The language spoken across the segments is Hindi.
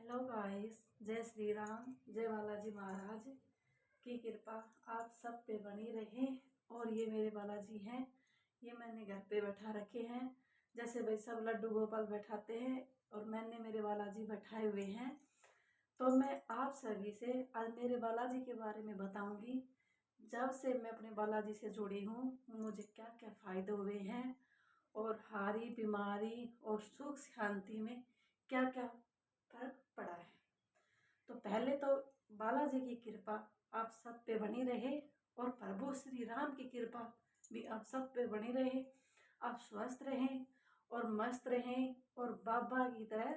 हेलो गाइस, जय श्री राम, जय बालाजी महाराज की कृपा आप सब पे बनी रहे। और ये मेरे बालाजी हैं, ये मैंने घर पे बैठा रखे हैं। जैसे भाई सब लड्डू गोपाल बैठाते हैं और मैंने मेरे बालाजी बैठाए हुए हैं। तो मैं आप सभी से आज मेरे बालाजी के बारे में बताऊंगी। जब से मैं अपने बालाजी से जुड़ी हूँ मुझे क्या क्या फ़ायदे हुए हैं और हारी बीमारी और सुख शांति में क्या क्या फर्क पड़ा है। तो पहले तो बालाजी की कृपा आप सब पे बनी रहे और प्रभु श्री राम की कृपा भी आप सब पे बनी रहे। आप स्वस्थ रहें और मस्त रहें और बाबा की तरह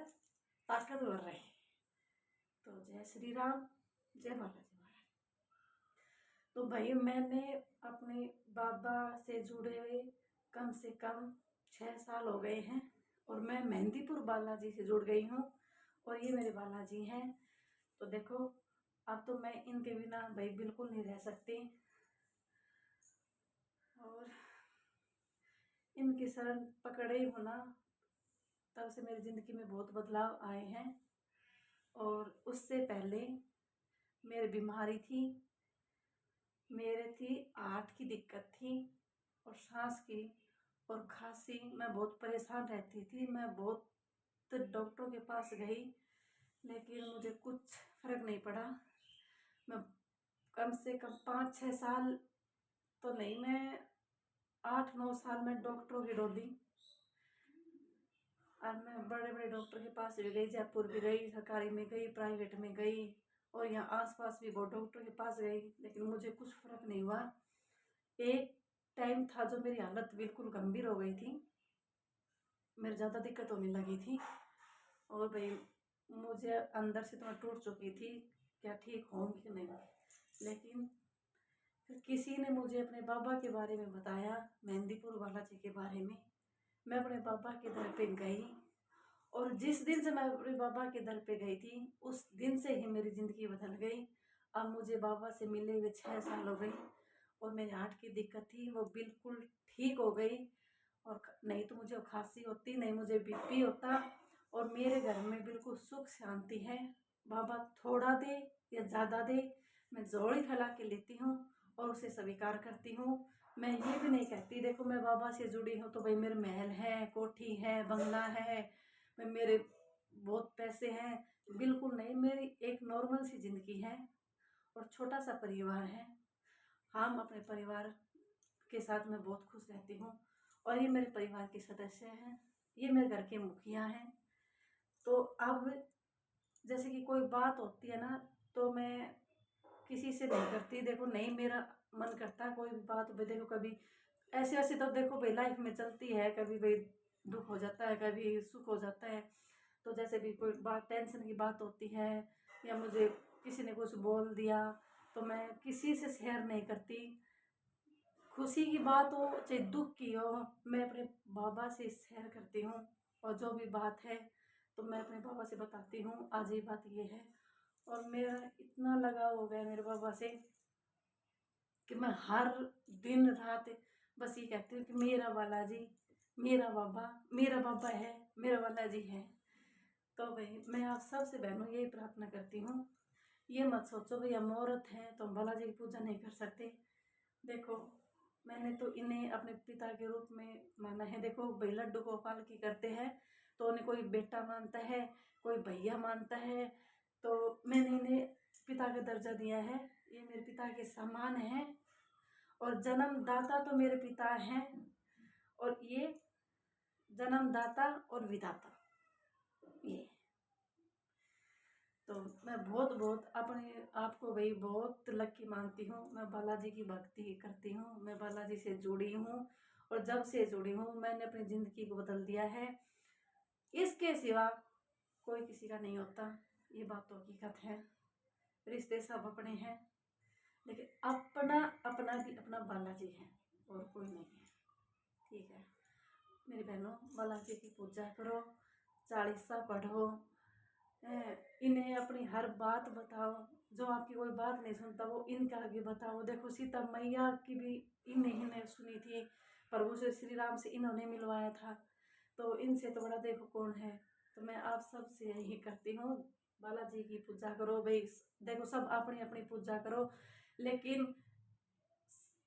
ताकतवर रहें। तो जय श्री राम, जय बालाजी महाराज। तो भाई मैंने अपने बाबा से जुड़े हुए कम से कम 6 साल हो गए हैं और मैं मेहंदीपुर बालाजी से जुड़ गई हूँ और ये मेरे बालाजी हैं। तो देखो अब तो मैं इनके बिना भाई बिल्कुल नहीं रह सकती और इनकी शरण पकड़े ही होना तब से मेरी ज़िंदगी में बहुत बदलाव आए हैं। और उससे पहले मेरी बीमारी थी, मेरे थी हार्ट की दिक्कत थी और सांस की और खांसी। मैं बहुत परेशान रहती थी, मैं बहुत डॉक्टरों के पास गई लेकिन मुझे कुछ फ़र्क नहीं पड़ा। मैं कम से कम 5-6 साल तो नहीं, मैं 8-9 साल में डॉक्टरों की डोली। और मैं बड़े बड़े डॉक्टर के पास भी गई, जयपुर भी गई, सरकारी में गई, प्राइवेट में गई और यहाँ आसपास भी बहुत डॉक्टर के पास गई लेकिन मुझे कुछ फ़र्क नहीं हुआ। एक टाइम था जो मेरी हालत बिल्कुल गंभीर हो गई थी, मेरे ज़्यादा दिक्कत होने लगी थी और भाई मुझे अंदर से तो मैं टूट चुकी थी, क्या ठीक होंगी कि नहीं। लेकिन फिर किसी ने मुझे अपने बाबा के बारे में बताया, मेहंदीपुर बालाजी के बारे में। मैं अपने बाबा के दर पे गई और जिस दिन से मैं अपने बाबा के दर पे गई थी उस दिन से ही मेरी ज़िंदगी बदल गई। अब मुझे बाबा से मिले हुए 6 साल हो गई और मेरी हार्ट की दिक्कत थी वो बिल्कुल ठीक हो गई। और नहीं तो मुझे खांसी होती, नहीं मुझे बीपी होता और मेरे घर में बिल्कुल सुख शांति है। बाबा थोड़ा दे या ज़्यादा दे, मैं जोड़ी फैला के लेती हूँ और उसे स्वीकार करती हूँ। मैं ये भी नहीं कहती देखो मैं बाबा से जुड़ी हूँ तो भाई मेरे महल है, कोठी है, बंगला है, मैं मेरे बहुत पैसे हैं, बिल्कुल नहीं। मेरी एक नॉर्मल सी ज़िंदगी है और छोटा सा परिवार है। हम अपने परिवार के साथ मैं बहुत खुश रहती हूँ और ये मेरे परिवार के सदस्य हैं, ये मेरे घर के मुखिया हैं। तो अब जैसे कि कोई बात होती है ना तो मैं किसी से नहीं करती। देखो नहीं मेरा मन करता कोई भी बात भाई, देखो कभी ऐसे ऐसे तो देखो भाई लाइफ में चलती है, कभी भाई दुख हो जाता है, कभी सुख हो जाता है। तो जैसे भी कोई बात टेंशन की बात होती है या मुझे किसी ने कुछ बोल दिया तो मैं किसी से शेयर नहीं करती। खुशी की बात हो चाहे दुख की हो, मैं अपने बाबा से शेयर करती हूँ और जो भी बात है तो मैं अपने बाबा से बताती हूँ आज ये बात ये है। और मेरा इतना लगाव हो गया मेरे बाबा से कि मैं हर दिन रात बस ये कहती हूँ कि मेरा बालाजी, मेरा बाबा है, मेरा बालाजी है। तो भाई मैं आप सबसे बहनों यही प्रार्थना करती हूँ, ये मत सोचो भाई हम औरत हैं तो हम बालाजी की पूजा नहीं कर सकते। देखो मैंने तो इन्हें अपने पिता के रूप में माना है। देखो भाई लड्डू गोपाल की करते हैं तो उन्हें कोई बेटा मानता है, कोई भैया मानता है, तो मैंने इन्हें पिता का दर्जा दिया है। ये मेरे पिता के समान हैं और जन्मदाता तो मेरे पिता हैं और ये जन्मदाता और विधाता ये। तो मैं बहुत बहुत अपने आप को भाई बहुत लकी मानती हूँ। मैं बालाजी की भक्ति करती हूँ, मैं बालाजी से जुड़ी हूँ और जब से जुड़ी हूँ मैंने अपनी ज़िंदगी को बदल दिया है। इसके सिवा कोई किसी का नहीं होता, ये बात तो हकीकत है। रिश्ते सब अपने हैं लेकिन अपना अपना भी अपना बालाजी है और कोई नहीं है। ठीक है मेरी बहनों, बालाजी की पूजा करो, चालीसा पढ़ो, इन्हें अपनी हर बात बताओ। जो आपकी कोई बात नहीं सुनता वो इनके आगे बताओ। देखो सीता मैया की भी इन्हें सुनी थी, प्रभु से श्री राम से इन्होंने मिलवाया था, तो इनसे तो बड़ा देखो कौन है। तो मैं आप सब से यही करती हूँ, बालाजी की पूजा करो भाई। देखो सब अपनी अपनी पूजा करो, लेकिन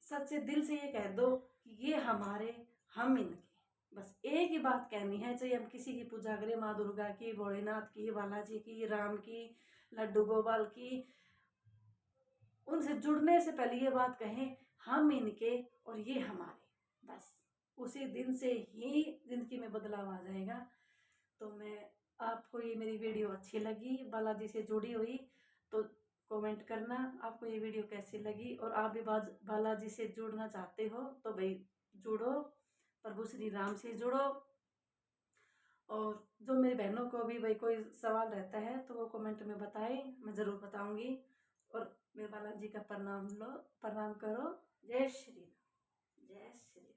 सच्चे दिल से ये कह दो कि ये हमारे, हम इनके। बस एक ही बात कहनी है, चाहे हम किसी की पूजा करें, माँ दुर्गा की, भोलेनाथ की, बालाजी की, राम की, लड्डू गोपाल की, उनसे जुड़ने से पहले ये बात कहें हम इनके और ये हमारे। बस उसी दिन से ही जिंदगी में बदलाव आ जाएगा। तो मैं, आपको ये मेरी वीडियो अच्छी लगी बालाजी से जुड़ी हुई तो कमेंट करना आपको ये वीडियो कैसी लगी, और आप भी बालाजी से जुड़ना चाहते हो तो भाई जुड़ो, प्रभु श्री राम से जुड़ो। और जो मेरी बहनों को भी भाई कोई सवाल रहता है तो वो कमेंट में बताएं, मैं ज़रूर बताऊंगी। और मेरे बालाजी का प्रणाम लो, प्रणाम करो। जय श्री राम, जय श्री राम।